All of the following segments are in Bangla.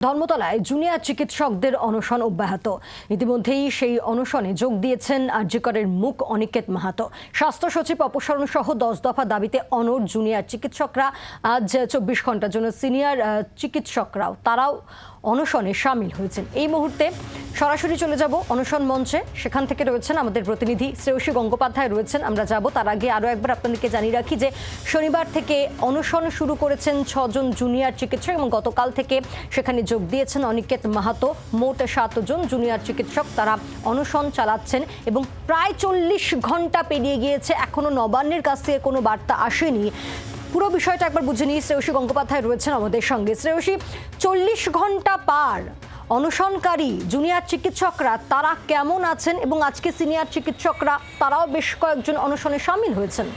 ধর্মতলায় জুনিয়র চিকিৎসকদের অনশন অব্যাহত। ইতিমধ্যেই সেই অনশনে যোগ দিয়েছেন আরজিকরের মুখ অনিকেত মাহাতো। স্বাস্থ্য সচিব অপসারণ সহ 10 দফা দাবিতে অনড় জুনিয়র চিকিৎসকরা। আজ 24 ঘন্টার জন্য সিনিয়র চিকিৎসকরাও তারাও অনশনে সামিল হয়েছেন। এই মুহূর্তে সরাসরি চলে যাব অনশন মঞ্চে। সেখান থেকে রয়েছেন আমাদের প্রতিনিধি শ্রেয়সী গঙ্গোপাধ্যায় রয়েছেন। আমরা যাব, তার আগে আরও একবার আপনাদেরকে জানিয়ে রাখি যে শনিবার থেকে অনশন শুরু করেছেন 6 জন জুনিয়র চিকিৎসক এবং গতকাল থেকে সেখানে যোগ দিয়েছেন অনিকেত মাহাতো। মোট 7 জন জুনিয়র চিকিৎসক তারা অনশন চালাচ্ছেন এবং প্রায় 40 ঘন্টা পেরিয়ে গিয়েছে, এখনো নবান্নের কাছ থেকে কোনো বার্তা আসেনি। পুরো বিষয়টা একবার বুঝে নিই। শ্রেয়সী গঙ্গোপাধ্যায় রয়েছেন আমাদের সঙ্গে। শ্রেয়সী, 40 ঘন্টা পার অনশনকারী জুনিয়র চিকিৎসকরা তারা কেমন আছেন এবং আজকে সিনিয়র চিকিৎসকরা তারাও বেশ কয়েকজন অনশনে সামিল হয়েছেন।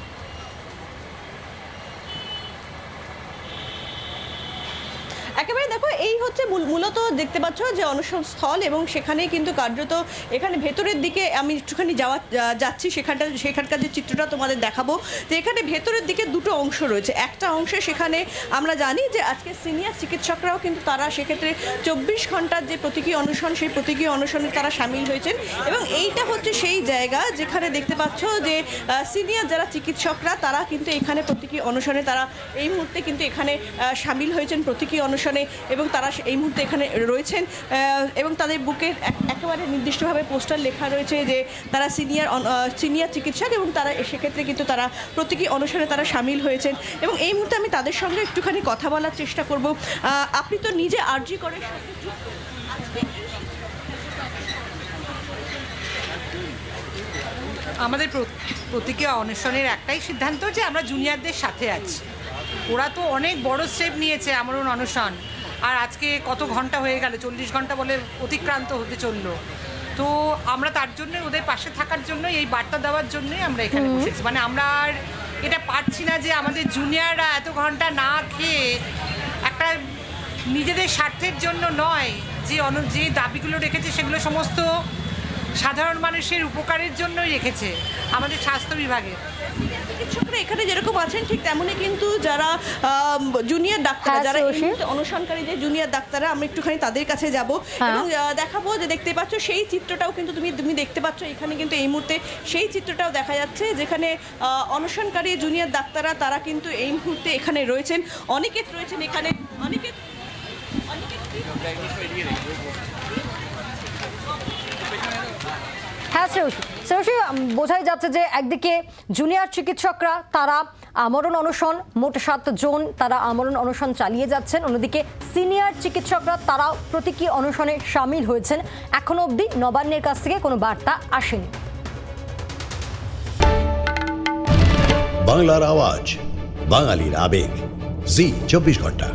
একেবারে দেখো, এই হচ্ছে মূলত দেখতে পাচ্ছ যে অনশন স্থল এবং সেখানে কিন্তু কার্যত এখানে ভেতরের দিকে আমি একটুখানি যাচ্ছি, সেখানকার যে চিত্রটা তোমাদের দেখাবো। তো এখানে ভেতরের দিকে দুটো অংশ রয়েছে। একটা অংশে সেখানে আমরা জানি যে আজকে সিনিয়র চিকিৎসকরাও কিন্তু তারা সেক্ষেত্রে 24 ঘন্টার যে প্রতীকী অনশন, সেই প্রতীকী অনশনে তারা সামিল হয়েছেন এবং এইটা হচ্ছে সেই জায়গা যেখানে দেখতে পাচ্ছ যে সিনিয়র যারা চিকিৎসকরা তারা কিন্তু এখানে প্রতীকী অনশনে তারা এই মুহূর্তে কিন্তু এখানে সামিল হয়েছেন প্রতীকী অনশনে এবং তারা এই মুহূর্তে এখানে রয়েছেন এবং তাদের বুকে একেবারে নির্দিষ্টভাবে পোস্টার লেখা রয়েছে যে তারা সিনিয়র চিকিৎসক এবং তারা সেক্ষেত্রে কিন্তু তারা প্রতীকী অনশনে তারা সামিল হয়েছেন এবং এই মুহূর্তে আমি তাদের সঙ্গে একটুখানি কথা বলার চেষ্টা করব। আপনি তো নিজে আরজি করেন, আমাদের প্রতীকী অনশনের একটাই সিদ্ধান্ত যে আমরা জুনিয়রদের সাথে আছি। ওরা তো অনেক বড় স্টেপ নিয়েছে আমরণ অনশন, আর আজকে কত ঘন্টা হয়ে গেল, 40 ঘন্টা বলে অতিক্রান্ত হতে চললো। তো আমরা তার জন্য ওদের পাশে থাকার জন্য, এই বার্তা দেওয়ার জন্যই আমরা এখানে বসেছি। মানে আমরা আর এটা পারছি না যে আমাদের জুনিয়ররা এত ঘন্টা না খেয়ে একটা নিজেদের স্বার্থের জন্য নয়, যে দাবিগুলো রেখেছে সেগুলো সমস্ত সাধারণ মানুষের উপকারের জন্যই রেখেছে আমাদের স্বাস্থ্য বিভাগে। চিকিৎসকরা এখানে যেরকম আছেন ঠিক তেমনই কিন্তু যারা জুনিয়র ডাক্তার, যারা অনশনকারী যে জুনিয়র ডাক্তাররা, আমরা একটুখানি তাদের কাছে যাব এবং দেখাবো যে দেখতে পাচ্ছ সেই চিত্রটাও কিন্তু তুমি দেখতে পাচ্ছ এখানে কিন্তু এই মুহূর্তে সেই চিত্রটাও দেখা যাচ্ছে যেখানে অনশনকারী জুনিয়র ডাক্তাররা তারা কিন্তু এই মুহূর্তে এখানে রয়েছেন। অনিকেত রয়েছেন এখানে। অনিকেত হ্যাঁ শ্রেয়সী, বোঝাই যাচ্ছে যে একদিকে জুনিয়র চিকিৎসকরা তারা আমরণ অনশন, মোট 7 জন তারা আমরণ অনশন চালিয়ে যাচ্ছেন, অন্যদিকে সিনিয়র চিকিৎসকরা তারাও প্রতীকী অনশনে সামিল হয়েছেন। এখনো অবধি নবান্নের কাছ থেকে কোনো বার্তা আসেনি। বাংলার আওয়াজ, বাঙালির আবেগ, জি 24 ঘন্টা।